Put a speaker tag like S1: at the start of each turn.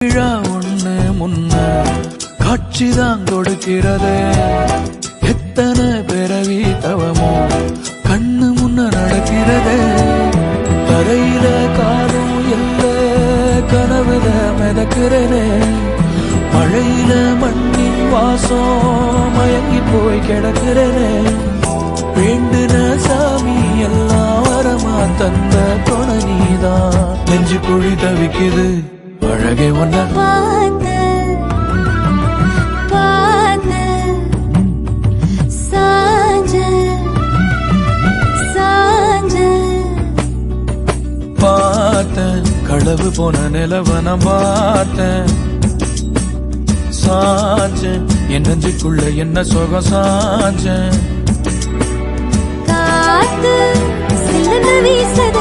S1: விழா ஒண்ணு முன்ன காட்சிதான் கொடுக்கிறது. எத்தனை பிறவி தவமோ கண்ணு முன்ன நடக்கிறது. தரையில காலும் இல்ல கனவுல மிதக்கிறனே. மழையில மண்ணின் வாசம் மயங்கி போய் கிடக்கிறனே. வேண்டுன சாமி எல்லாம் வரமா தந்த துணை நீதான். நெஞ்சு குழி தவிக்குது அழகே ஒன்ன
S2: பார்த்து பார்த்து சாஞ்ச சாஞ்ச
S1: பார்த்தேன். களவு போன நிலவன பார்த்தேன். சாஞ்சேன் என் நெஞ்சுக்குள்ள என்ன சுகம் சாஞ்சேன்.
S2: காத்து சில்லுன்னு வீசத